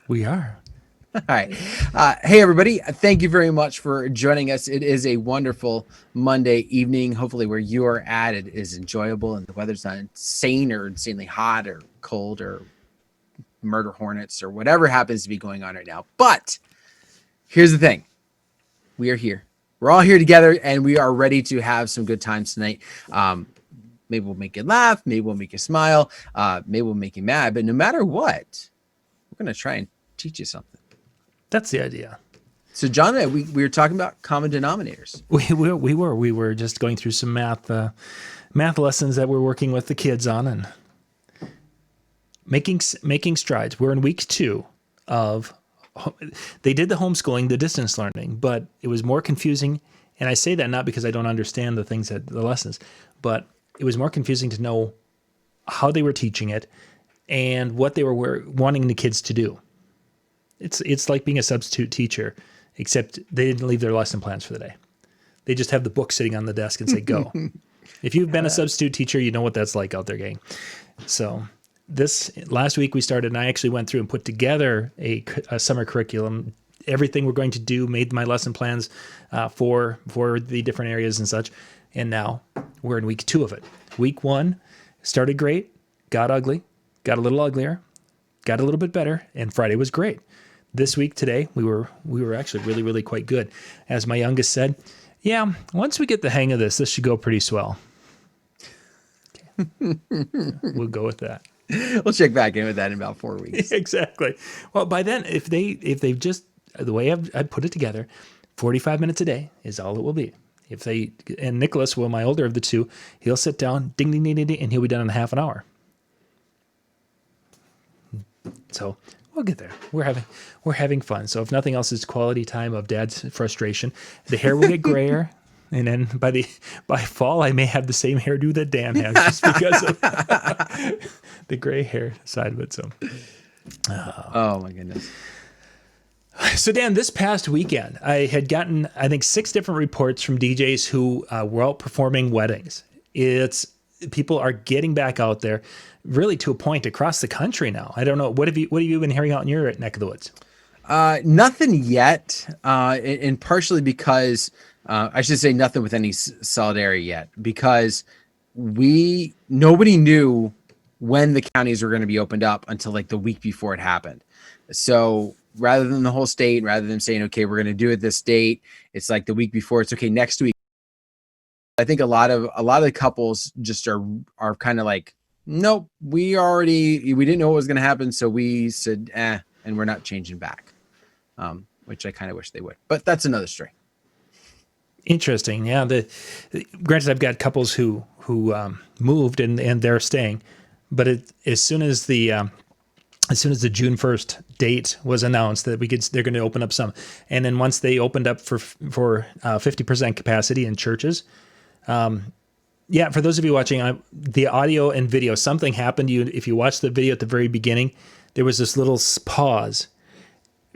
We are. All right. Hey, everybody. Thank you very much for joining us. It is a wonderful Monday evening. Hopefully, where you are at, it is enjoyable and the weather's not insane or insanely hot or cold or murder hornets or whatever happens to be going on right now. But here's the thing, we are here. We're all here together and we are ready to have some good times tonight. Maybe we'll make you laugh. Maybe we'll make you smile. Maybe we'll make you mad. But no matter what, we're going to try and teach you something. That's the idea. So, John, we were talking about common denominators. We were just going through some math lessons that we're working with the kids on and making strides. We're in week 2 of. They did the homeschooling, the distance learning, but it was more confusing. And I say that not because I don't understand the lessons, but it was more confusing to know how they were teaching it and what they were wanting the kids to do. It's like being a substitute teacher, except they didn't leave their lesson plans for the day. They just have the book sitting on the desk and say, go. If you've been a substitute teacher, you know what that's like out there, gang. So this last week we started, and I actually went through and put together a summer curriculum. Everything we're going to do, made my lesson plans for the different areas and such. And now we're in week 2 of it. Week 1 started great, got ugly, got a little uglier, got a little bit better, and Friday was great. This week, today, we were actually really, really quite good. As my youngest said, yeah, once we get the hang of this should go pretty swell. Okay. We'll go with that. We'll check back in with that in about 4 weeks. Exactly. Well, by then, if they've just, the way I put it together, 45 minutes a day is all it will be. And Nicholas, well, my older of the two, he'll sit down, ding, ding, ding, ding, ding, and he'll be done in half an hour. So we'll get there. We're having fun. So if nothing else, it's quality time of Dad's frustration. The hair will get grayer, and then by fall, I may have the same hairdo that Dan has, just because of the gray hair side of it. So, oh my goodness. So Dan, this past weekend, I had gotten, I think, 6 different reports from DJs who were out performing weddings. People are getting back out there, really to a point across the country now. I don't know. What have you been hearing out in your neck of the woods? Nothing yet, and partially because I should say nothing with any solidarity yet, because nobody knew when the counties were going to be opened up until like the week before it happened. So rather than the whole state, rather than saying, okay, we're going to do it this date, it's like the week before. It's okay, next week. I think a lot of the couples just are kind of like, nope, we didn't know what was going to happen, so we said, and we're not changing back, which I kind of wish they would. But that's another story. Interesting. Yeah. Granted, I've got couples who moved and they're staying, but as soon as the June 1st date was announced that they're going to open up some, and then once they opened up for 50% capacity in churches. Yeah, for those of you watching, the audio and video, something happened. If you watch the video at the very beginning, there was this little pause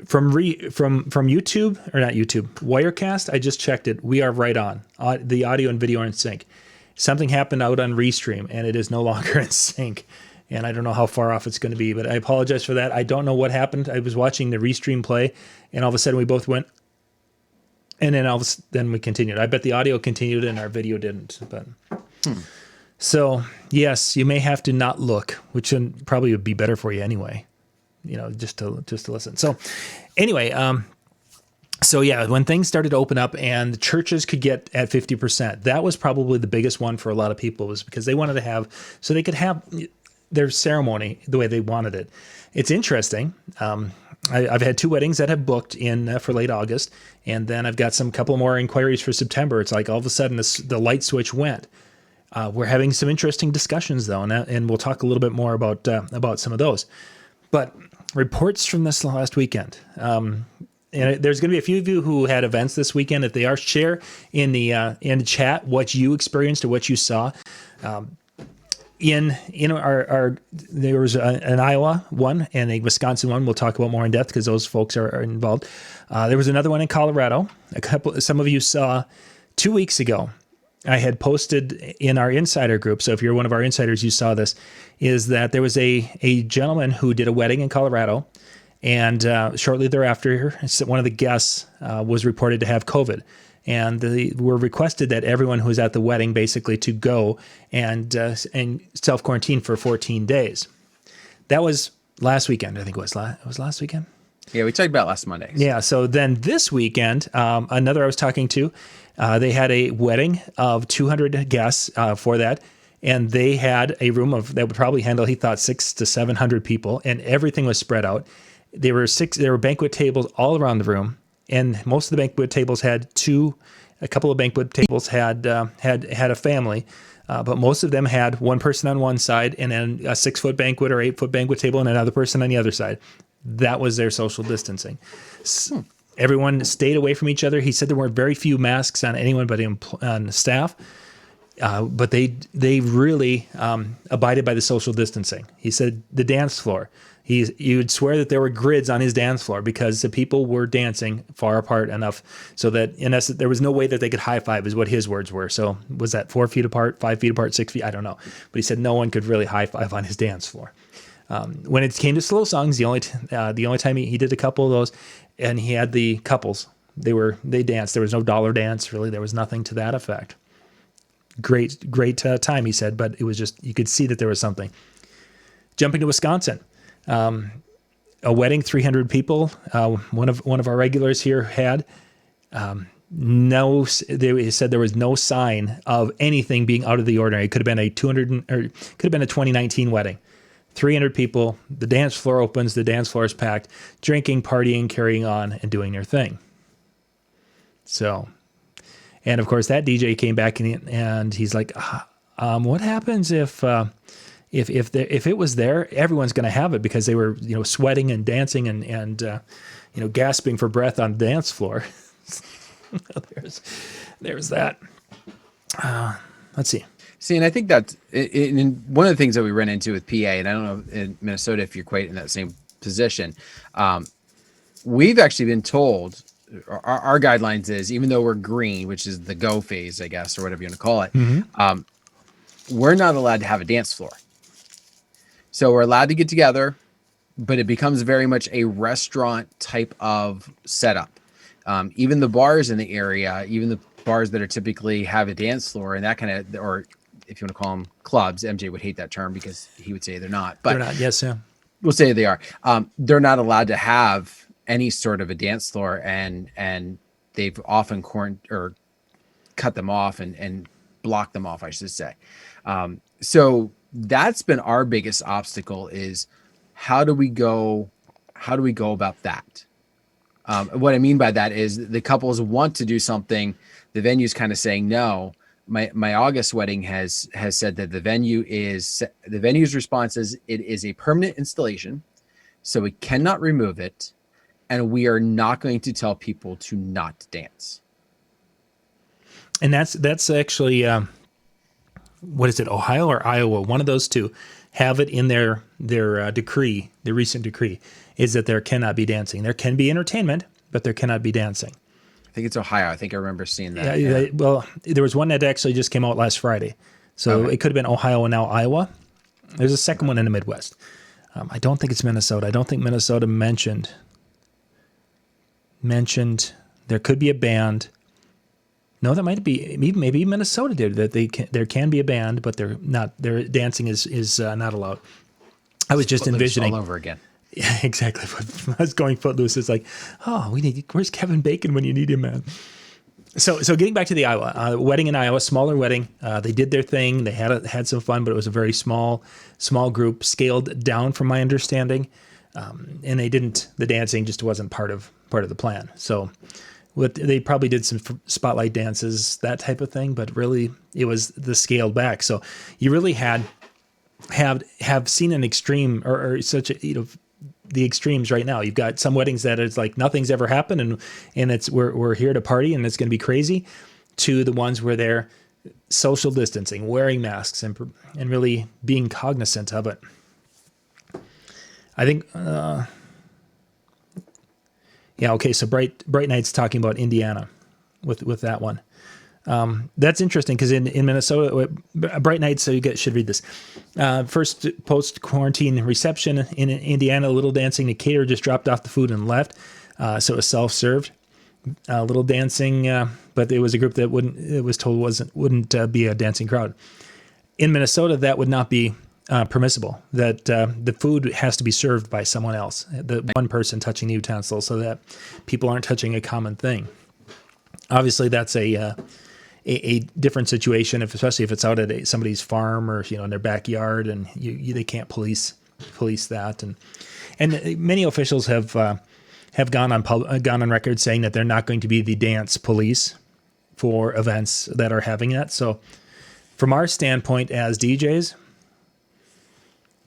from YouTube, or not YouTube, Wirecast. I just checked it. We are right on. The audio and video are in sync. Something happened out on Restream, and it is no longer in sync. And I don't know how far off it's going to be, but I apologize for that. I don't know what happened. I was watching the Restream play, and all of a sudden we both went. And then we continued. I bet the audio continued and our video didn't. But So yes, you may have to not look, which probably would be better for you anyway. Just to listen. So anyway, so yeah, when things started to open up and the churches could get at 50%, that was probably the biggest one for a lot of people, was because they wanted to have, so they could have their ceremony the way they wanted it. It's interesting. I've had 2 weddings that have booked in for late August, and then I've got some couple more inquiries for September. It's like all of a sudden the light switch went. We're having some interesting discussions though, and we'll talk a little bit more about some of those. But reports from this last weekend, and there's going to be a few of you who had events this weekend. If they are, share in the chat what you experienced or what you saw. There was an Iowa one and a Wisconsin one. We'll talk about more in depth because those folks are involved. There was another one in Colorado. Some of you saw 2 weeks ago. I had posted in our insider group. So if you're one of our insiders, you saw this. Is that there was a gentleman who did a wedding in Colorado, And shortly thereafter, one of the guests was reported to have COVID. And they were requested that everyone who was at the wedding basically to go and self-quarantine for 14 days. That was last weekend, I think it was. It was last weekend? Yeah, we talked about last Monday. Yeah, so then this weekend, another I was talking to, they had a wedding of 200 guests for that. And they had a room that would probably handle, he thought, 600 to 700 people, and everything was spread out. There were banquet tables all around the room, and most of the banquet tables had a couple of banquet tables had a family, but most of them had one person on one side and then a 6-foot banquet or 8-foot banquet table and another person on the other side. That was their social distancing. Everyone stayed away from each other. He said there were very few masks on anyone but on staff. But they really abided by the social distancing. He said the dance floor. You would swear that there were grids on his dance floor because the people were dancing far apart enough so that in essence there was no way that they could high five, is what his words were. So was that 4 feet apart, 5 feet apart, 6 feet? I don't know. But he said no one could really high five on his dance floor. When it came to slow songs, the only time he did a couple of those, and he had the couples. They danced. There was no dollar dance really. There was nothing to that effect. Great time, he said, but it was just, you could see that there was something. Jumping to Wisconsin, a wedding, 300 people. One of our regulars here had they said there was no sign of anything being out of the ordinary. It could have been a 2019 wedding. 300 people, the dance floor opens, the dance floor is packed, drinking, partying, carrying on, and doing their thing. So, and of course, that DJ came back and he's like, "What happens if it was there? Everyone's going to have it because they were sweating and dancing and gasping for breath on the dance floor." there's that. Let's see. See, and I think that's one of the things that we run into with PA, and I don't know in Minnesota if you're quite in that same position. We've actually been told. Our guidelines is, even though we're green, which is the go phase, I guess, or whatever you want to call it, we're not allowed to have a dance floor. So we're allowed to get together, but it becomes very much a restaurant type of setup. Even the bars in the area, even the bars that are typically have a dance floor and that kind of, or if you want to call them clubs, MJ would hate that term because he would say they're not. But they're not. Yes, yeah. We'll say they are. They're not allowed to have any sort of a dance floor, and they've often cut them off and blocked them off, I should say. So that's been our biggest obstacle is how do we go about that? What I mean by that is the couples want to do something. The venue's kind of saying no. My August wedding has said that the venue's response is it is a permanent installation, so we cannot remove it. And we are not going to tell people to not dance. And that's actually, what is it, Ohio or Iowa? One of those two have it in their decree, the recent decree, is that there cannot be dancing. There can be entertainment, but there cannot be dancing. I think it's Ohio. I think I remember seeing that. Yeah. Well, there was one that actually just came out last Friday. So It could have been Ohio and now Iowa. There's a second one in the Midwest. I don't think it's Minnesota. I don't think Minnesota mentioned there could be a band. No, that might be maybe Minnesota did that. There can be a band, but they're not. Their dancing is not allowed. I was just envisioning all over again. Yeah, exactly. I was going Footloose. It's like, where's Kevin Bacon when you need him, man? So getting back to the Iowa wedding in Iowa, smaller wedding. They did their thing. They had some fun, but it was a very small group, scaled down from my understanding. And the dancing just wasn't part of the plan. So they probably did some spotlight dances, that type of thing, but really it was the scaled back. So you really have seen an extreme or such a, the extremes right now. You've got some weddings that it's like nothing's ever happened and it's we're here to party and it's going to be crazy, to the ones where they're social distancing, wearing masks and really being cognizant of it. I think, so Bright Knight's talking about Indiana with that one. That's interesting because in Minnesota, Bright Night, so should read this. First post-quarantine reception in Indiana, Little Dancing, the caterer just dropped off the food and left. So it was self-served. Little Dancing, but it was a group that wouldn't be a dancing crowd. In Minnesota, that would not be permissible. That the food has to be served by someone else, the one person touching the utensil, so that people aren't touching a common thing. Obviously, that's a different situation, especially if it's out at somebody's farm or in their backyard, and they can't police that. And many officials have gone on record saying that they're not going to be the dance police for events that are having that. So, from our standpoint as DJs,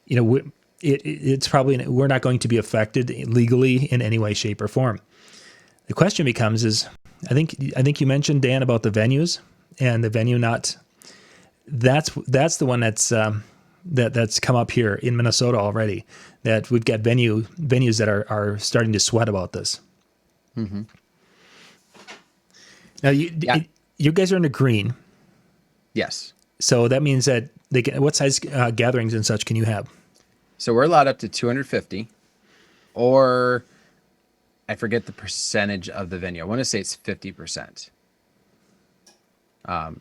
it's probably we're not going to be affected legally in any way, shape, or form. The question becomes I think you mentioned, Dan, about the venues and the venue not. That's the one that's come up here in Minnesota already. That we've got venues that are starting to sweat about this. Mm-hmm. Now you guys are in the green. Yes. So that means that what size gatherings and such can you have? So we're allowed up to 250, or I forget the percentage of the venue. I want to say it's 50%.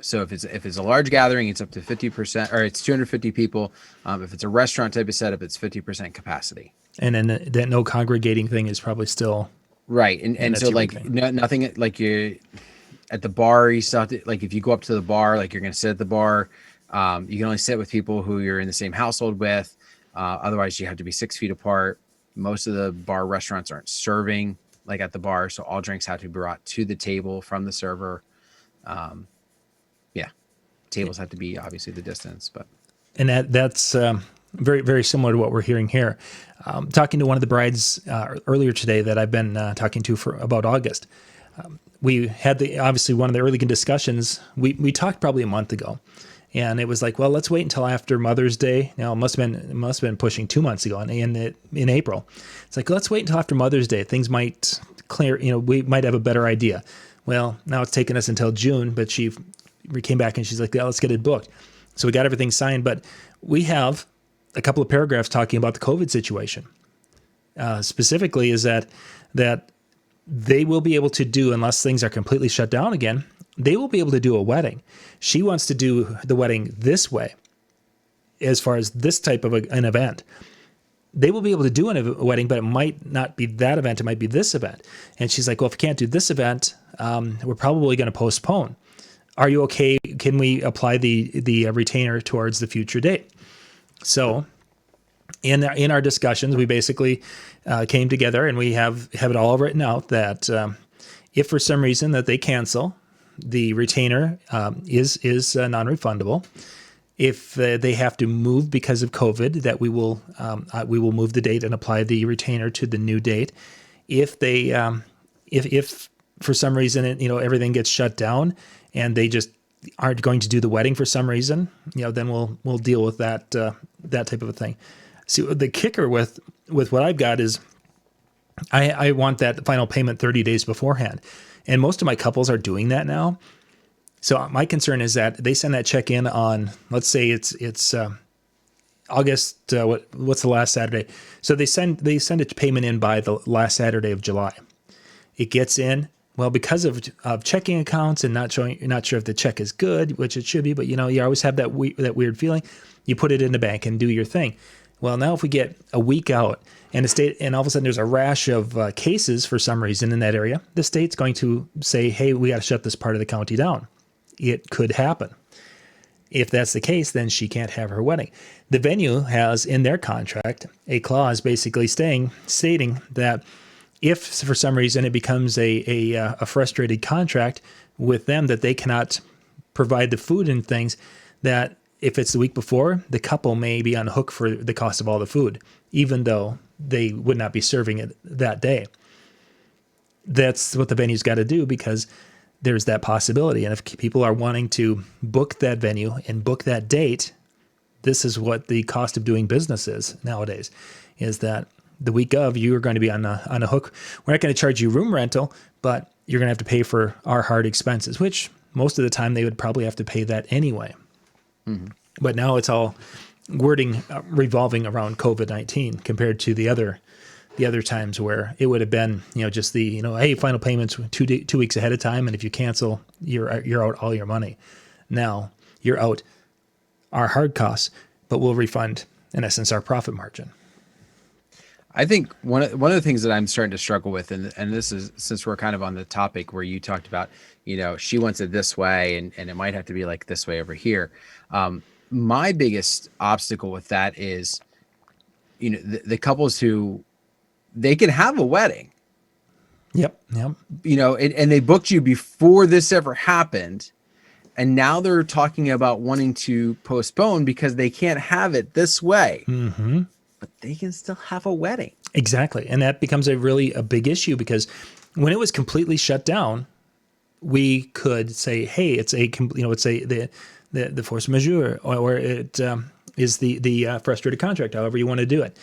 So if it's a large gathering, it's up to 50%, or it's 250 people. If it's a restaurant type of setup, it's 50% capacity. And then that no congregating thing is probably still right. And so like nothing like you at the bar. You still have to, like if you go up to the bar, like you're going to sit at the bar. You can only sit with people who you're in the same household with. Otherwise, you have to be 6 feet apart. Most of the bar restaurants aren't serving like at the bar, so all drinks have to be brought to the table from the server. Tables have to be obviously the distance, but that's very, very similar to what we're hearing here. Talking to one of the brides earlier today that I've been talking to for about August. We had obviously one of the early discussions. We talked probably a month ago, and it was like, well, let's wait until after Mother's Day. Now it must have been pushing 2 months ago in April. It's like, let's wait until after Mother's Day. Things might clear. We might have a better idea. Well, now it's taken us until June, but she came back and she's like, yeah, let's get it booked. So we got everything signed, but we have a couple of paragraphs talking about the COVID situation. Specifically is that they will be able to do, unless things are completely shut down again, they will be able to do a wedding. She wants to do the wedding this way, as far as this type of an event. They will be able to do a wedding, but it might not be that event. It might be this event. And she's like, well, if we can't do this event, we're probably going to postpone. Are you okay? Can we apply the retainer towards the future date? So in our discussions, we basically came together and we have it all written out that if for some reason that they cancel, the retainer is non-refundable. If they have to move because of COVID, that we will move the date and apply the retainer to the new date. If they if for some reason everything gets shut down and they just aren't going to do the wedding for some reason, then we'll deal with that type of a thing. See, the kicker with what I've got is I want that final payment 30 days beforehand, and most of my couples are doing that now. So my concern is that they send that check in on, let's say it's August. What's the last Saturday? So they send a payment in by the last Saturday of July. It gets in. Well, because of checking accounts and you're not sure if the check is good, which it should be, but you always have that weird feeling. You put it in the bank and do your thing. Well, now if we get a week out and all of a sudden there's a rash of cases for some reason in that area, the state's going to say, hey, we got to shut this part of the county down. It could happen. If that's the case, then she can't have her wedding. The venue has in their contract a clause basically stating that if for some reason it becomes a frustrated contract with them that they cannot provide the food and things, that if it's the week before, the couple may be on the hook for the cost of all the food, even though they would not be serving it that day. That's what the venue's got to do, because there's that possibility. And if people are wanting to book that venue and book that date, this is what the cost of doing business is nowadays, is that the week of, you are going to be on a hook. We're not going to charge you room rental, but you're going to have to pay for our hard expenses, which most of the time they would probably have to pay that anyway. Mhm. But now it's all wording revolving around COVID-19 compared to the other times where it would have been, just the, hey, final payments 2 weeks ahead of time, and if you cancel, you're out all your money. Now you're out our hard costs, but we'll refund in essence our profit margin. I think one of the things that I'm starting to struggle with, and this is, since we're kind of on the topic where you talked about, she wants it this way, and it might have to be like this way over here. My biggest obstacle with that is, the couples who they can have a wedding, Yep. and they booked you before this ever happened. And now they're talking about wanting to postpone because they can't have it this way. Mm-hmm. But they can still have a wedding. Exactly. And that becomes a big issue, because when it was completely shut down, we could say, hey, it's the force majeure, or it is the frustrated contract, however you want to do it.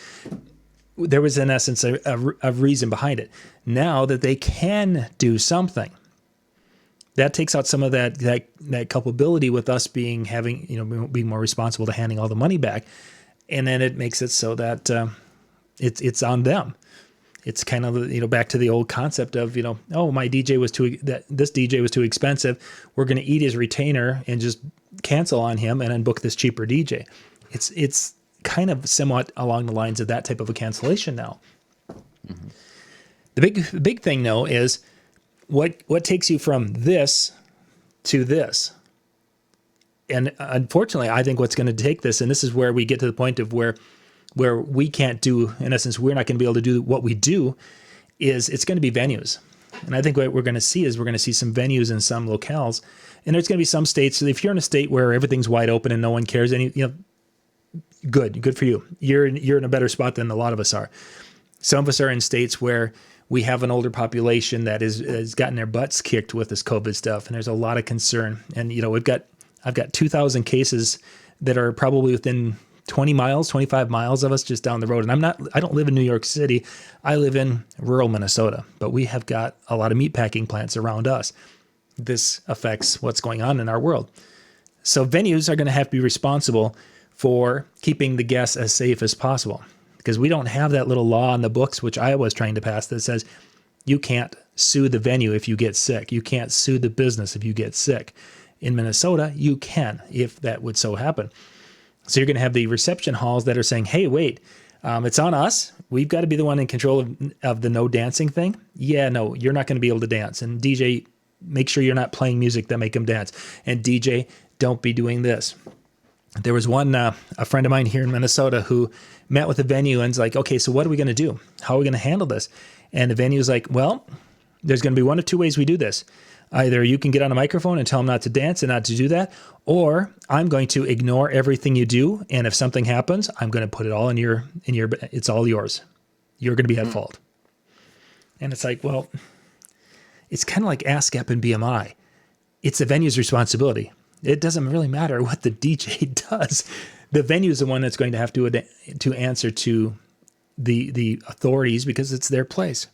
There was in essence a reason behind it. Now that they can do something, that takes out some of that culpability with us being more responsible to handing all the money back. And then it makes it so that it's on them. It's kind of, back to the old concept of, my DJ was this DJ was too expensive. We're going to eat his retainer and just cancel on him and then book this cheaper DJ. It's kind of somewhat along the lines of that type of a cancellation now. Mm-hmm. The big thing though is what takes you from this to this. And unfortunately, I think what's going to take this, and this is where we get to the point of where we can't do, in essence, we're not going to be able to do what we do, is it's going to be venues. And I think what we're going to see is we're going to see some venues in some locales, and there's going to be some states. So if you're in a state where everything's wide open and no one cares, good for you. You're in a better spot than a lot of us are. Some of us are in states where we have an older population that has gotten their butts kicked with this COVID stuff, and there's a lot of concern. And I've got 2,000 cases that are probably within 20 miles, 25 miles of us just down the road. And I don't live in New York City. I live in rural Minnesota, but we have got a lot of meatpacking plants around us. This affects what's going on in our world. So venues are going to have to be responsible for keeping the guests as safe as possible, because we don't have that little law in the books, which I was trying to pass, that says you can't sue the venue if you get sick. You can't sue the business if you get sick. In Minnesota, you can, if that would so happen. So you're going to have the reception halls that are saying, hey, wait, it's on us. We've got to be the one in control of the no dancing thing. Yeah, no, you're not going to be able to dance. And DJ, make sure you're not playing music that make them dance. And DJ, don't be doing this. There was one, a friend of mine here in Minnesota who met with the venue and's like, okay, so what are we going to do? How are we going to handle this? And the venue's like, well, there's going to be one of two ways we do this. Either you can get on a microphone and tell them not to dance and not to do that, or I'm going to ignore everything you do. And if something happens, I'm going to put it all in your, it's all yours. You're going to be at fault. And it's like, well, it's kind of like ASCAP and BMI. It's the venue's responsibility. It doesn't really matter what the DJ does. The venue is the one that's going to have to answer to the authorities, because it's their place.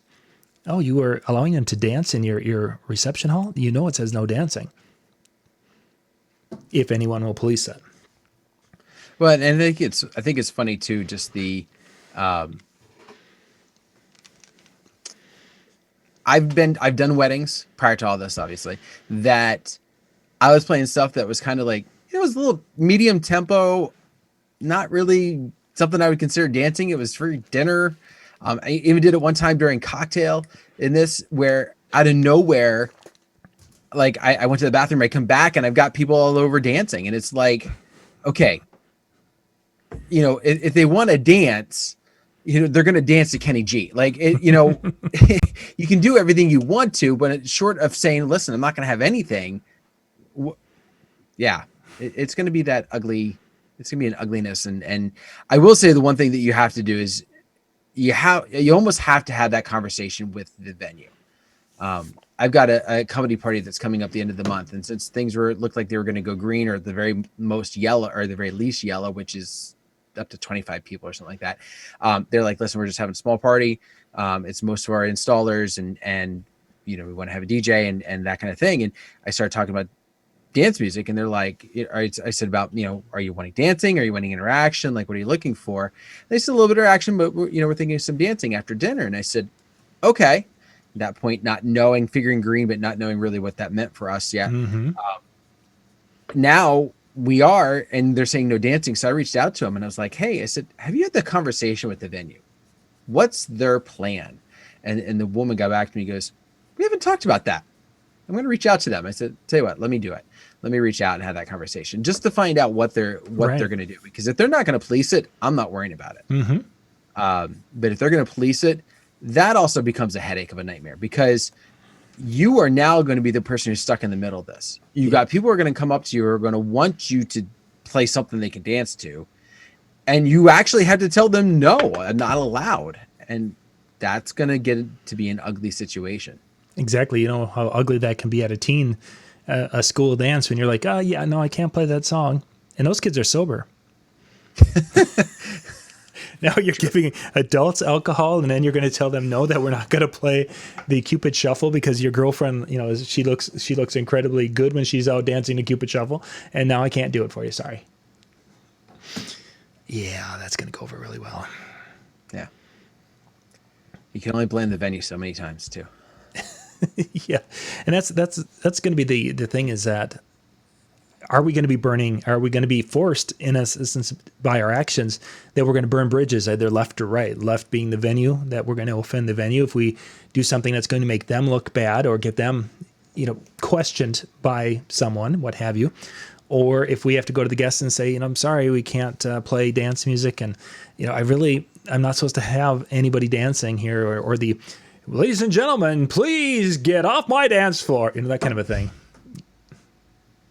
Oh, you are allowing them to dance in your reception hall? It says no dancing. If anyone will police that. Well, and I think it's funny too, just the I've done weddings prior to all this, obviously, that I was playing stuff that was kind of like, it was a little medium tempo, not really something I would consider dancing. It was for dinner. I even did it one time during cocktail in this, where out of nowhere, like I went to the bathroom, I come back and I've got people all over dancing. And it's like, okay, if they want to dance, they're going to dance to Kenny G. Like, you can do everything you want to, but it's short of saying, listen, I'm not going to have anything. Yeah, it's going to be that ugly. It's going to be an ugliness. And I will say the one thing that you have to do is you almost have to have that conversation with the venue. I've got a comedy party that's coming up the end of the month. And since things looked like they were going to go green, or the very most yellow, or the very least yellow, which is up to 25 people or something like that. They're like, listen, we're just having a small party. It's most of our installers and we want to have a DJ and that kind of thing. And I started talking about dance music, and they're like, I said about, are you wanting dancing? Are you wanting interaction? Like, what are you looking for? They said a little bit of action, but we're thinking of some dancing after dinner. And I said, okay. At that point, not knowing, figuring green, but not knowing really what that meant for us yet. Mm-hmm. Now we are, and they're saying no dancing. So I reached out to them and I was like, hey, I said, have you had the conversation with the venue? What's their plan? And the woman got back to me and goes, we haven't talked about that. I'm going to reach out to them. I said, tell you what, let me do it. Let me reach out and have that conversation just to find out what they're going to do. Because if they're not going to police it, I'm not worrying about it. Mm-hmm. But if they're going to police it, that also becomes a headache of a nightmare, because you are now going to be the person who's stuck in the middle of this. You got people who are going to come up to you who are going to want you to play something they can dance to. And you actually have to tell them, no, I'm not allowed. And that's going to get to be an ugly situation. Exactly. You know how ugly that can be at a school dance when you're like, oh yeah, no, I can't play that song. And those kids are sober. Now you're giving adults alcohol, and then you're going to tell them no, that we're not going to play the Cupid Shuffle because your girlfriend, she looks incredibly good when she's out dancing the Cupid Shuffle, and now I can't do it for you. Sorry. Yeah, that's going to go over really well. Yeah. You can only blame the venue so many times too. Yeah, and that's going to be the thing, is that are we going to be forced in a sense by our actions that we're going to burn bridges either left or right, left being the venue, that we're going to offend the venue if we do something that's going to make them look bad or get them questioned by someone, what have you, or if we have to go to the guests and say, I'm sorry, we can't play dance music, and I'm not supposed to have anybody dancing here, or the ladies and gentlemen, please get off my dance floor, that kind of a thing.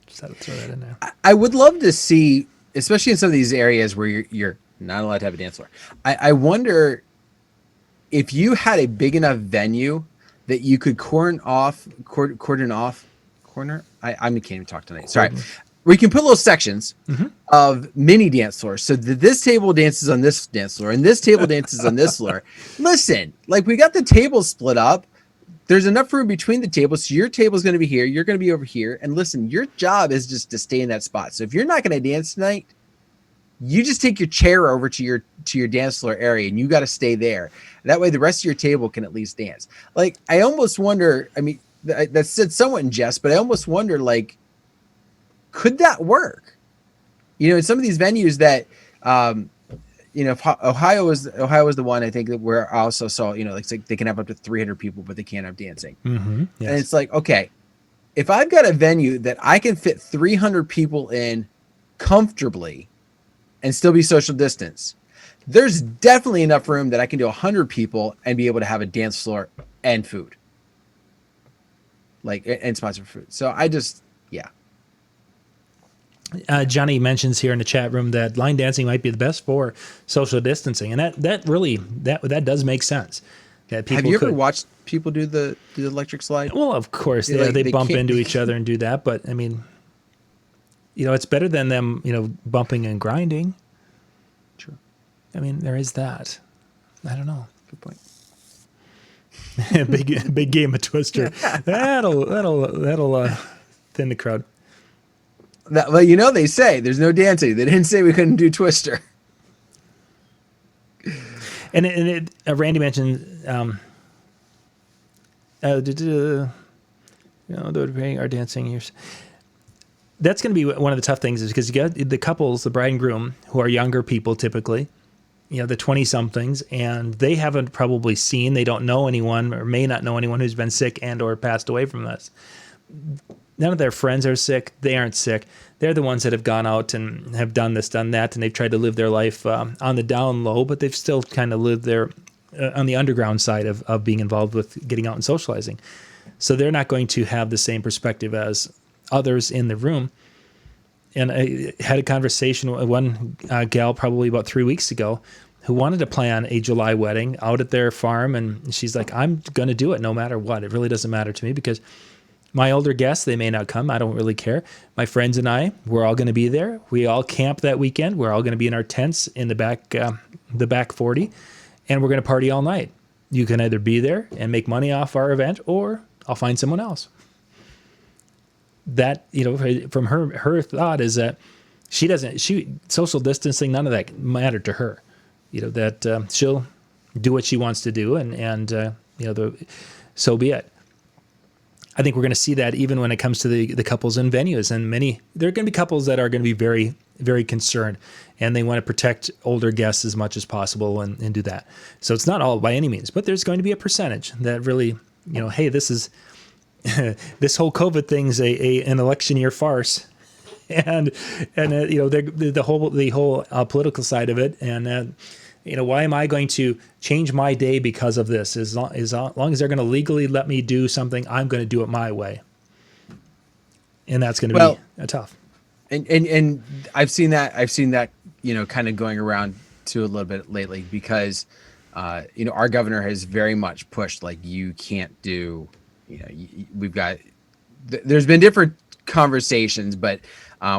Just throw that in there. I would love to see, especially in some of these areas where you're not allowed to have a dance floor. I wonder if you had a big enough venue that you could cordon off. I can't even talk tonight. Sorry. Where you can put little sections of mini dance floors. So this table dances on this dance floor and this table dances on this floor. Listen, like, we got the table split up. There's enough room between the tables. So your table's going to be here. You're going to be over here. And listen, your job is just to stay in that spot. So if you're not going to dance tonight, you just take your chair over to your dance floor area, and you got to stay there. That way the rest of your table can at least dance. Like, I almost wonder, I mean, that's said somewhat in jest, but I almost wonder, like, could that work? In some of these venues that, if Ohio was the one, I think, that where I also saw, like they can have up to 300 people, but they can't have dancing. Mm-hmm. Yes. And it's like, okay, if I've got a venue that I can fit 300 people in comfortably and still be social distance, there's definitely enough room that I can do 100 people and be able to have a dance floor and food, like, and sponsor food. So yeah. Johnny mentions here in the chat room that line dancing might be the best for social distancing, and that really does make sense. That people have you ever watched people do the electric slide? Well, of course, they bump into each other and do that, but I mean, it's better than them, bumping and grinding. True. I mean, there is that. I don't know. Good point. big game of Twister. That'll thin the crowd. Well, they say there's no dancing. They didn't say we couldn't do Twister. And Randy mentioned, they're paying our dancing years. That's going to be one of the tough things, is because you got the couples, the bride and groom, who are younger people typically, the 20-somethings, and they haven't probably seen, they don't know anyone or may not know anyone who's been sick and or passed away from this. None of their friends are sick. They aren't sick. They're the ones that have gone out and have done this, done that, and they've tried to live their life on the down low, but they've still kind of lived there on the underground side of being involved with getting out and socializing. So they're not going to have the same perspective as others in the room. And I had a conversation with one gal probably about 3 weeks ago who wanted to plan a July wedding out at their farm, and she's like, I'm going to do it no matter what. It really doesn't matter to me, because my older guests, they may not come. I don't really care. My friends and I, we're all going to be there. We all camp that weekend. We're all going to be in our tents in the back 40, and we're going to party all night. You can either be there and make money off our event, or I'll find someone else. that, from her thought is that she social distancing, none of that mattered to her. That she'll do what she wants to do, and so be it. I think we're going to see that even when it comes to the couples and venues, and there are going to be couples that are going to be very, very concerned, and they want to protect older guests as much as possible and do that. So it's not all by any means, but there's going to be a percentage that really, hey, this is this whole COVID thing's an election year farce, and the whole political side of it, and why am I going to change my day because of this? As long as they're going to legally let me do something, I'm going to do it my way, and that's going to be tough. And I've seen that kind of going around too a little bit lately, because our governor has very much pushed, like, you can't do, we've got, there's been different conversations, but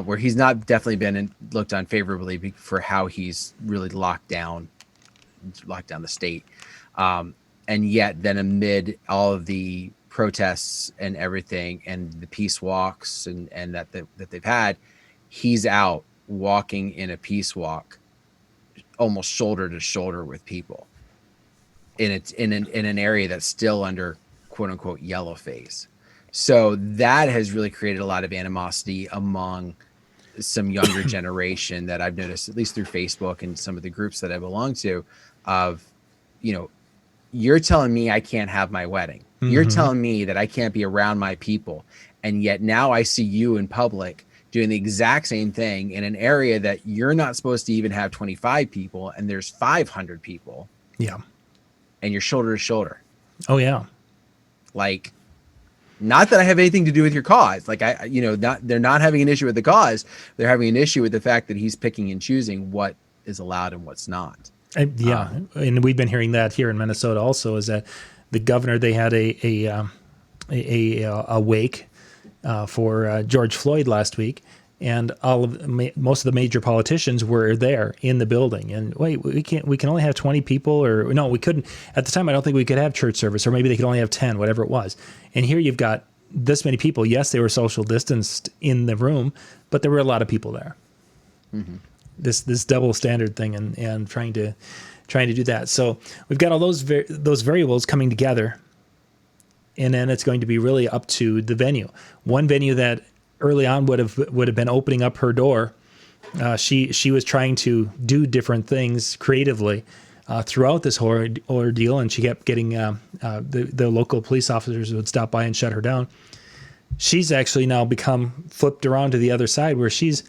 where he's not definitely been looked on favorably for how he's really locked down the state. And yet then amid all of the protests and everything and the peace walks and that they've had, he's out walking in a peace walk almost shoulder to shoulder with people. And it's in an area that's still under quote unquote yellow phase. So that has really created a lot of animosity among some younger generation that I've noticed, at least through Facebook and some of the groups that I belong to, of, you're telling me I can't have my wedding. Mm-hmm. You're telling me that I can't be around my people. And yet now I see you in public doing the exact same thing in an area that you're not supposed to even have 25 people, and there's 500 people. Yeah. And you're shoulder to shoulder. Oh yeah. Like, not that I have anything to do with your cause. Like, they're not having an issue with the cause. They're having an issue with the fact that he's picking and choosing what is allowed and what's not. And we've been hearing that here in Minnesota also, is that the governor, they had a wake for George Floyd last week, and most of the major politicians were there in the building. And wait, we can only have 20 people, or no, we couldn't at the time. I don't think we could have church service, or maybe they could only have 10, whatever it was. And here you've got this many people. Yes, they were social distanced in the room, but there were a lot of people there. Mm-hmm. This double standard thing, and trying to do that. So we've got all those variables coming together, and then it's going to be really up to the venue. One venue that early on would have been opening up her door. She was trying to do different things creatively throughout this ordeal, and she kept getting the local police officers would stop by and shut her down. She's actually now become flipped around to the other side, where she's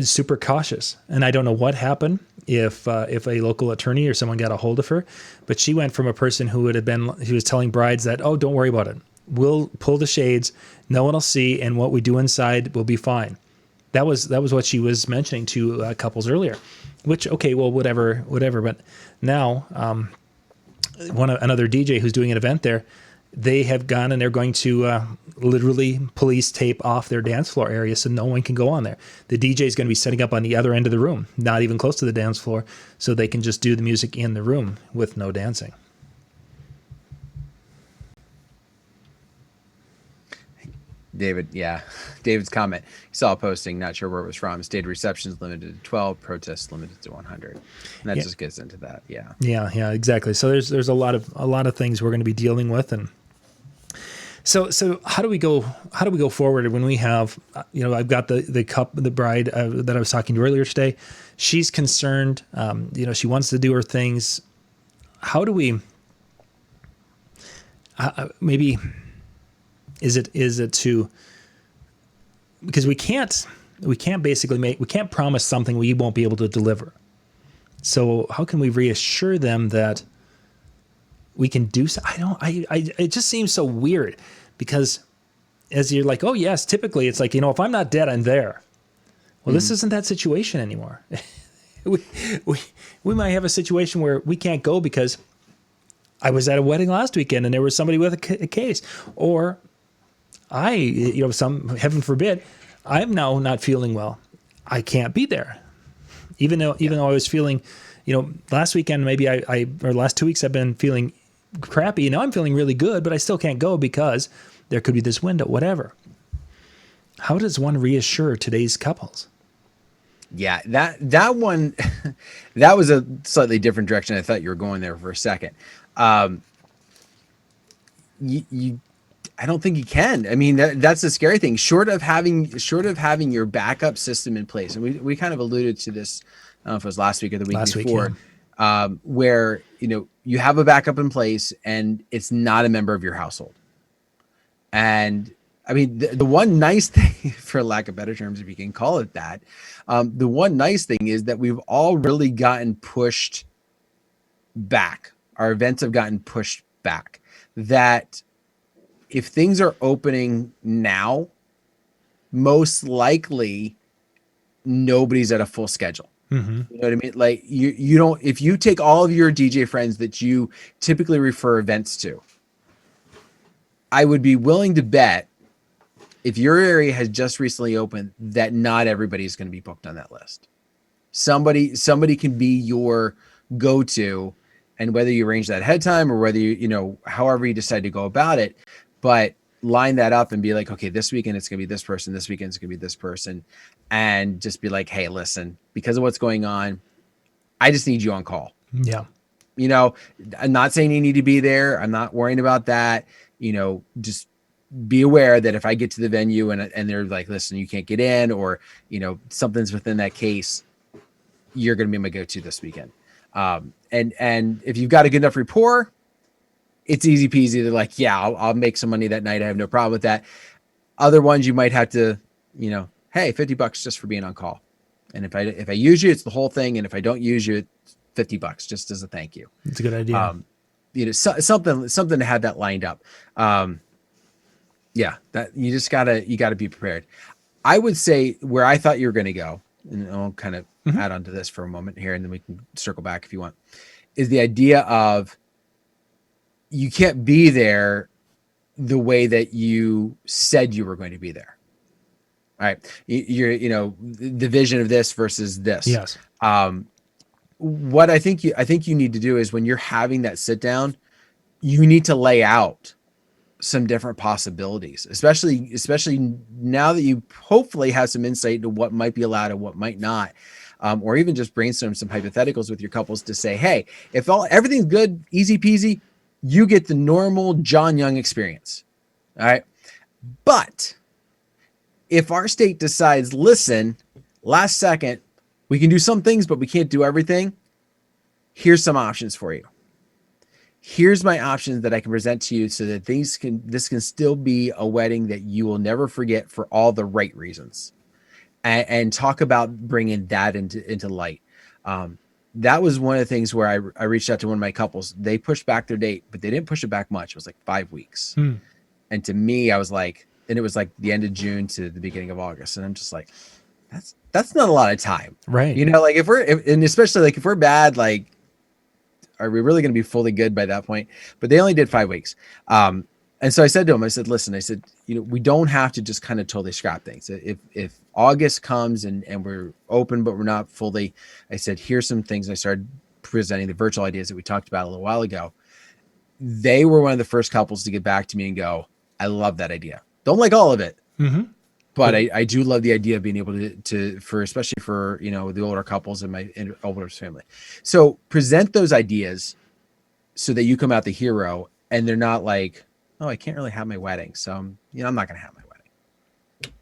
super cautious, and I don't know what happened, if a local attorney or someone got a hold of her, but she went from a person who was telling brides that, oh, don't worry about it, we'll pull the shades, no one will see, and what we do inside will be fine. That was what she was mentioning to couples earlier, which, okay, well, whatever, but now another DJ who's doing an event there, they have gone and they're going to literally police tape off their dance floor area so no one can go on there. The DJ is going to be setting up on the other end of the room, not even close to the dance floor, so they can just do the music in the room with no dancing. David's comment. He saw a posting, not sure where it was from. State receptions limited to 12, protests limited to 100. And that just gets into that. Yeah, exactly. So there's a lot of things we're going to be dealing with, and so how do we go forward when we have, I've got the bride that I was talking to earlier today. She's concerned, she wants to do her things. How do we maybe is it to, because we can't promise something we won't be able to deliver. So how can we reassure them that we can do so? It just seems so weird, because as you're like, oh yes, typically it's like, if I'm not dead, I'm there. Well, This isn't that situation anymore. we might have a situation where we can't go because I was at a wedding last weekend and there was somebody with a case, or heaven forbid, I'm now not feeling well. I can't be there. Even though I was feeling, last weekend, maybe or last 2 weeks I've been feeling crappy. Now I'm feeling really good, but I still can't go because there could be this window, whatever. How does one reassure today's couples? Yeah, that one, that was a slightly different direction. I thought you were going there for a second. Um, you I don't think you can. I mean, that's the scary thing. Short of having your backup system in place, and we kind of alluded to this. I don't know if it was last week or the week Last week, yeah. before, where you have a backup in place, and it's not a member of your household. And I mean, the one nice thing, for lack of better terms, if you can call it that, the one nice thing is that we've all really gotten pushed back. Our events have gotten pushed back. That if things are opening now, most likely nobody's at a full schedule. Mm-hmm. You know what I mean? Like you don't, if you take all of your DJ friends that you typically refer events to, I would be willing to bet if your area has just recently opened that not everybody's going to be booked on that list. Somebody can be your go-to, and whether you arrange that ahead of time or whether however you decide to go about it, but line that up and be like, okay, this weekend it's going to be this person, this weekend it's going to be this person, and just be like, hey, listen, because of what's going on, I just need you on call. Yeah. I'm not saying you need to be there. I'm not worrying about that. Just be aware that if I get to the venue and they're like, listen, you can't get in, or, something's within that case, you're going to be my go-to this weekend. And if you've got a good enough rapport, it's easy peasy. They're like, yeah, I'll make some money that night. I have no problem with that. Other ones you might have to, hey, $50 just for being on call. And if I use you, it's the whole thing. And if I don't use you, it's $50 just as a thank you. It's a good idea. Something to have that lined up. Yeah, that you gotta be prepared. I would say where I thought you were going to go, and I'll kind of add on to this for a moment here, and then we can circle back if you want, is the idea of you can't be there the way that you said you were going to be there. All right. You're, the vision of this versus this. Yes. What I think you need to do is when you're having that sit down, you need to lay out some different possibilities, especially now that you hopefully have some insight into what might be allowed and what might not. Or even just brainstorm some hypotheticals with your couples to say, hey, if everything's good, easy peasy, you get the normal John Young experience. All right. But if our state decides, listen, last second, we can do some things, but we can't do everything. Here's some options for you. Here's my options that I can present to you so that this can still be a wedding that you will never forget for all the right reasons. And talk about bringing that into light. That was one of the things where I reached out to one of my couples. They pushed back their date, but they didn't push it back much. It was like 5 weeks. And to me, I was like, and it was like the end of June to the beginning of August. And I'm just like, that's not a lot of time. Right. Like and especially like if we're bad, like, are we really going to be fully good by that point? But they only did 5 weeks. And so I said to him, I said, listen, we don't have to just kind of totally scrap things. If August comes and we're open, but we're not fully, I said, here's some things. I started presenting the virtual ideas that we talked about a little while ago. They were one of the first couples to get back to me and go, I love that idea. Don't like all of it, but I do love the idea of being able especially for, the older couples in my older family. So present those ideas so that you come out the hero and they're not like, oh, I can't really have my wedding. So, I'm not going to have my wedding.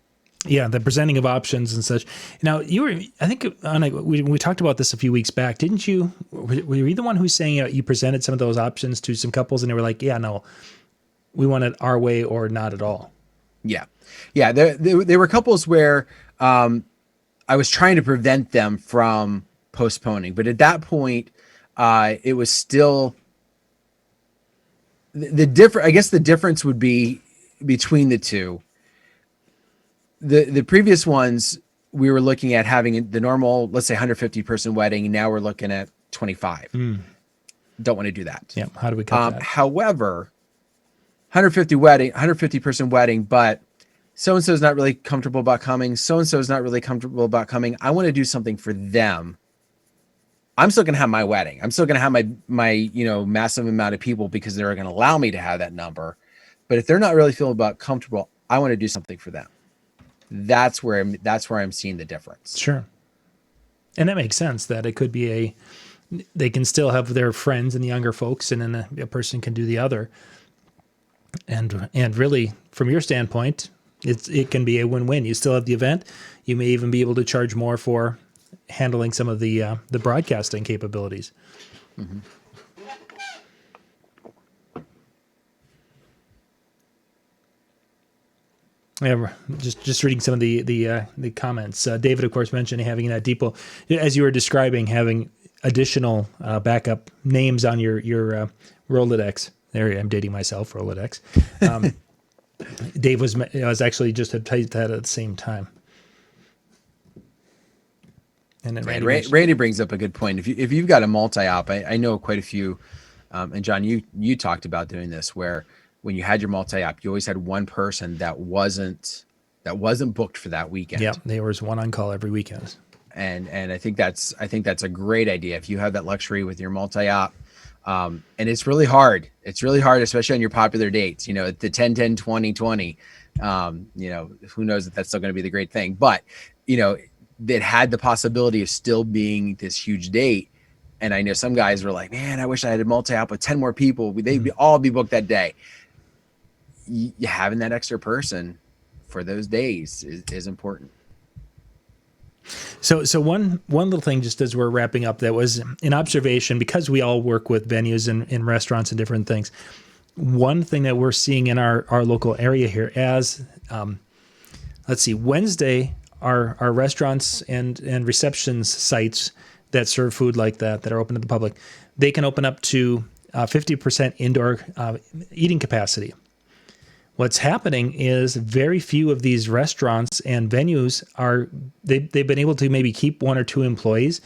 Yeah, the presenting of options and such. Now, I think we talked about this a few weeks back, didn't you? Were you the one who's saying you presented some of those options to some couples and they were like, yeah, no, we want it our way or not at all? Yeah. Yeah. There were couples where I was trying to prevent them from postponing. But at that point, it was still the difference would be between the two. The previous ones, we were looking at having the normal, let's say 150 person wedding. And now we're looking at 25. Don't want to do that. Yeah. How do we cut that? However, 150 person wedding, but so-and-so is not really comfortable about coming. So-and-so is not really comfortable about coming. I want to do something for them. I'm still going to have my wedding. I'm still going to have my massive amount of people because they're going to allow me to have that number. But if they're not really feeling comfortable, I want to do something for them. that's where I'm seeing the difference. Sure. And that makes sense that it could be they can still have their friends and the younger folks, and then a person can do the other. And really, from your standpoint, it can be a win-win. You still have the event. You may even be able to charge more for handling some of the broadcasting capabilities. Mm-hmm. Yeah, just reading some of the comments. David, of course, mentioned having that depot, as you were describing, having additional backup names on your Rolodex. There, I'm dating myself. Rolodex. Dave was actually just had typed that at the same time. And then Randy brings up a good point. If you've got a multi-op, I know quite a few, and John, you talked about doing this where when you had your multi-op, you always had one person that wasn't booked for that weekend. Yeah, there was one on call every weekend. And I think that's a great idea if you have that luxury with your multi-op. And it's really hard. It's really hard, especially on your popular dates. You know, the 10, 10, 20, 20. You know, who knows if that's still going to be the great thing. But, you know, that had the possibility of still being this huge date. And I know some guys were like, man, I wish I had a multi-op with 10 more people. They'd all be booked that day. Having that extra person for those days is important. So one little thing, just as we're wrapping up, that was an observation, because we all work with venues and restaurants and different things. One thing that we're seeing in our local area here, as let's see, Wednesday, our restaurants and receptions sites that serve food like that are open to the public, they can open up to 50% indoor eating capacity. What's happening is very few of these restaurants and venues they've been able to maybe keep one or two employees,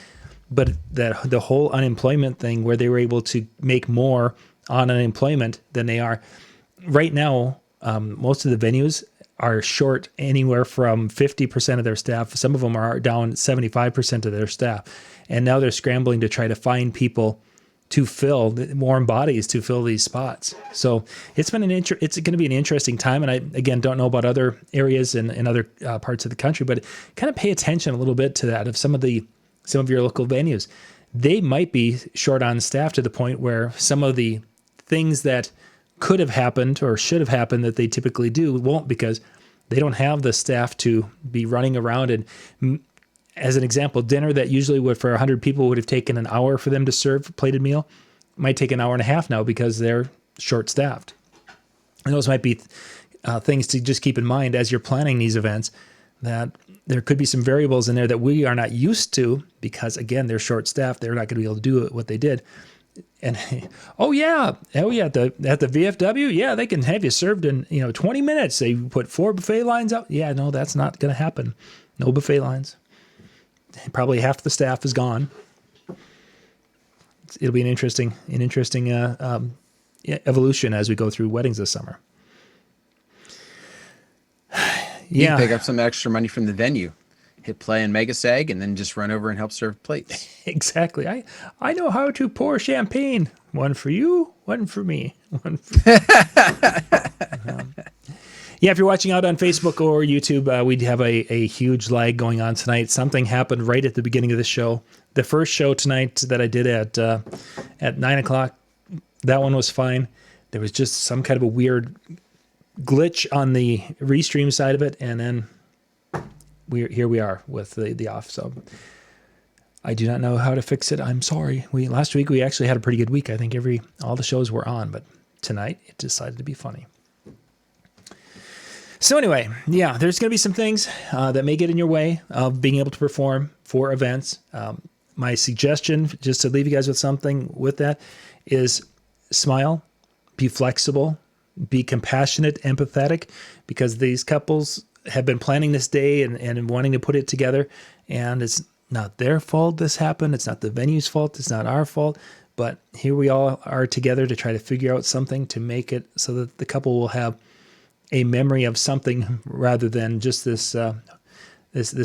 but the whole unemployment thing, where they were able to make more on unemployment than they are right now. Most of the venues are short anywhere from 50% of their staff. Some of them are down 75% of their staff, and now they're scrambling to try to find people to fill, warm bodies to fill these spots. So it's been it's going to be an interesting time. And I, again, don't know about other areas and other parts of the country, but kind of pay attention a little bit to that of some of your local venues. They might be short on staff to the point where some of the things that could have happened or should have happened that they typically do won't, because they don't have the staff to be running around. And as an example, dinner that usually would, for 100 people, would have taken an hour for them to serve a plated meal, might take an hour and a half now because they're short-staffed. And those might be things to just keep in mind as you're planning these events, that there could be some variables in there that we are not used to because, again, they're short-staffed. They're not going to be able to do what they did. And oh yeah, at the VFW, yeah, they can have you served in 20 minutes. They put 4 buffet lines out. Yeah, no, that's not going to happen. No buffet lines. Probably half the staff is gone. It'll be an interesting evolution as we go through weddings this summer. You can pick up some extra money from the venue, hit play in Mega Sag, and then just run over and help serve plates. Exactly. I know how to pour champagne. One for you, one for me. One for Yeah, if you're watching out on Facebook or YouTube, we have a huge lag going on tonight. Something happened right at the beginning of the show. The first show tonight that I did at 9:00, that one was fine. There was just some kind of a weird glitch on the restream side of it, and then here we are with the off. So I do not know how to fix it. I'm sorry. Last week we actually had a pretty good week. I think all the shows were on, but tonight it decided to be funny. So anyway, yeah, there's going to be some things that may get in your way of being able to perform for events. My suggestion, just to leave you guys with something with that, is smile, be flexible, be compassionate, empathetic, because these couples have been planning this day and wanting to put it together, and it's not their fault this happened. It's not the venue's fault. It's not our fault. But here we all are together to try to figure out something to make it so that the couple will have a memory of something rather than just this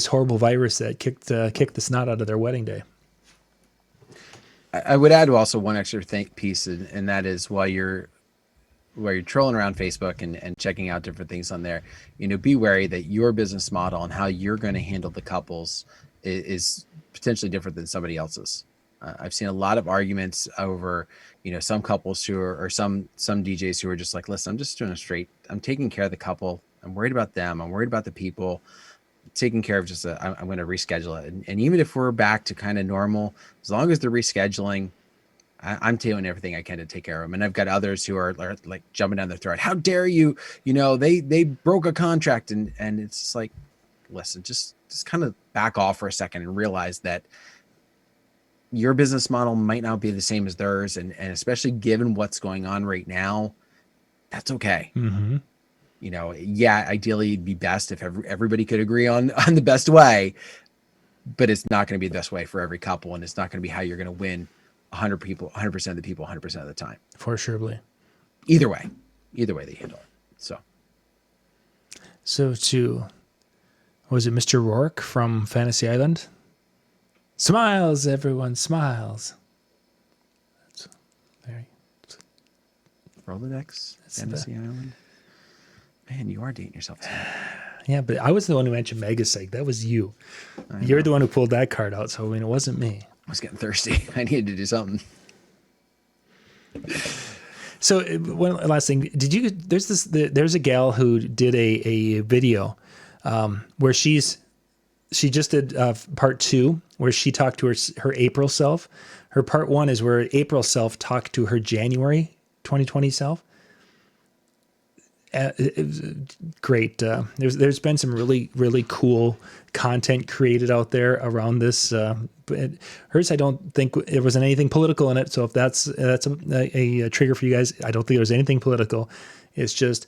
horrible virus that kicked the snot out of their wedding day. I would add also one extra piece, and that is while you're while you're trolling around Facebook and checking out different things on there, be wary that your business model and how you're going to handle the couples is potentially different than somebody else's. I've seen a lot of arguments over, some couples who are, or some DJs who are just like, listen, I'm just doing I'm taking care of the couple. I'm worried about them. I'm worried about the people. Taking care of I'm going to reschedule it. And even if we're back to kind of normal, as long as they're rescheduling, I'm doing everything I can to take care of them. And I've got others who are like jumping down their throat. How dare you? They broke a contract, and it's just like, listen, just kind of back off for a second and realize that your business model might not be the same as theirs. And especially given what's going on right now, that's okay. Mm-hmm. Ideally it'd be best if everybody could agree on the best way, but it's not going to be the best way for every couple. And it's not going to be how you're going to win 100% of the people, 100% of the time. For sure. Either way they handle it. So was it Mr. Rourke from Fantasy Island? Smiles, everyone smiles. That's very Rolodex, Fantasy Island. Man, you are dating yourself. Yeah, but I was the one who mentioned Megaseg. That was you. You're the one who pulled that card out, so it wasn't me. I was getting thirsty. I needed to do something. So one last thing, there's a gal who did a video where she just did part 2 where she talked to her April self. Her part 1 is where April self talked to her January 2020 self. It was great. There's been some really, really cool content created out there around this. But hers, I don't think there was anything political in it. So if that's a trigger for you guys, I don't think there was anything political. It's just,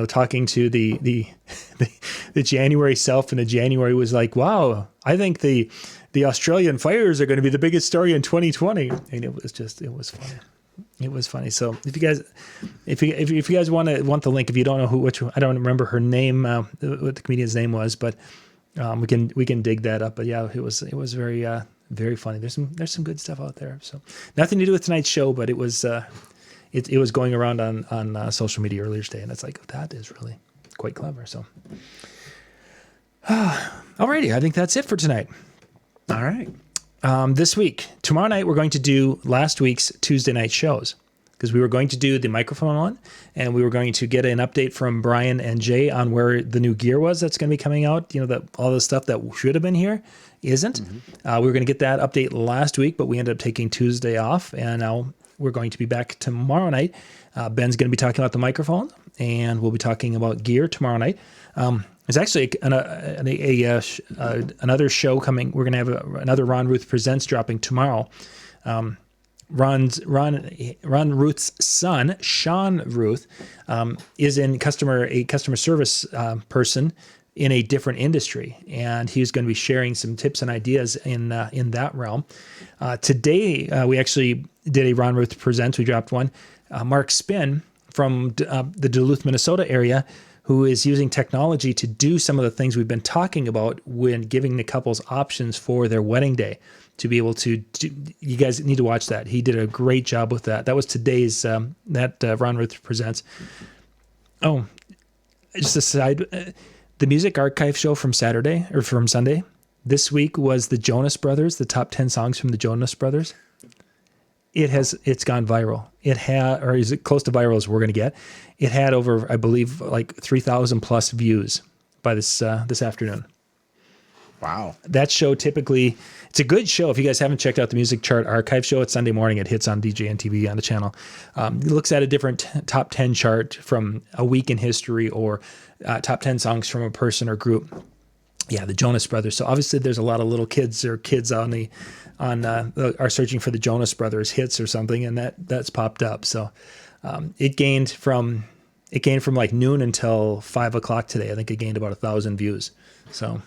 talking to the January self, and the January was like, wow, I think the Australian fires are going to be the biggest story in 2020. And it was funny. It was funny. So if you guys want the link, if you don't know I don't remember her name, what the comedian's name was, but we can dig that up. But yeah, it was very very funny. There's some good stuff out there. So nothing to do with tonight's show, but it was it was going around on social media earlier today, and it's like, that is really quite clever. So alrighty, I think that's it for tonight. All right. This week, tomorrow night, we're going to do last week's Tuesday night shows, because we were going to do the microphone one, and we were going to get an update from Brian and Jay on where the new gear was that's going to be coming out. That all the stuff that should have been here isn't. Mm-hmm. We were going to get that update last week, but we ended up taking Tuesday off, and now we're going to be back tomorrow night. Ben's going to be talking about the microphone, and we'll be talking about gear tomorrow night. There's actually another show coming. We're going to have another Ron Ruth Presents dropping tomorrow. Ron Ruth's son, Sean Ruth, is a customer service person in a different industry, and he's going to be sharing some tips and ideas in that realm. Today, we actually did a Ron Ruth Presents. We dropped one. Mark Spin from the Duluth, Minnesota area, who is using technology to do some of the things we've been talking about when giving the couples options for their wedding day to be able to do. You guys need to watch that. He did a great job with that. That was today's Ron Ruth Presents. Oh, just a side, the Music Archive show from Saturday or from Sunday this week was the Jonas Brothers, the top 10 songs from the Jonas Brothers. It's gone viral. Or is it close to viral as we're going to get? It had over, I believe, like 3,000 plus views by this afternoon. Wow. That show typically, it's a good show. If you guys haven't checked out the Music Chart Archive show, it's Sunday morning. It hits on DJN TV on the channel. It looks at a different top 10 chart from a week in history, or top 10 songs from a person or group. Yeah, the Jonas Brothers. So obviously there's a lot of little kids are searching for the Jonas Brothers hits or something, and that's popped up. So it gained from like noon until 5 o'clock today. I think it gained about 1,000 views. So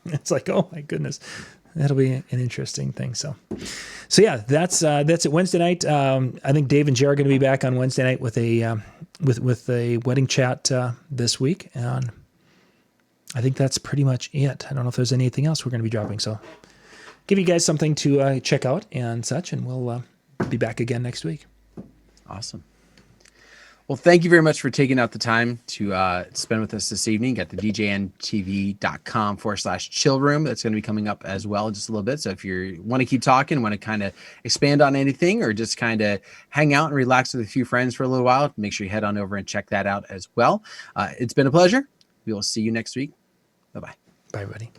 it's like, oh my goodness, that'll be an interesting thing. So yeah, that's it. Wednesday night. I think Dave and Jer are going to be back on Wednesday night with a wedding chat this week, and I think that's pretty much it. I don't know if there's anything else we're going to be dropping. So give you guys something to check out and such, and we'll be back again next week. Awesome. Well, thank you very much for taking out the time to spend with us this evening. Got the djntv.com/chill room. That's going to be coming up as well in just a little bit. So if you want to keep talking, want to kind of expand on anything, or just kind of hang out and relax with a few friends for a little while, make sure you head on over and check that out as well. It's been a pleasure. We will see you next week. Bye-bye. Bye, buddy.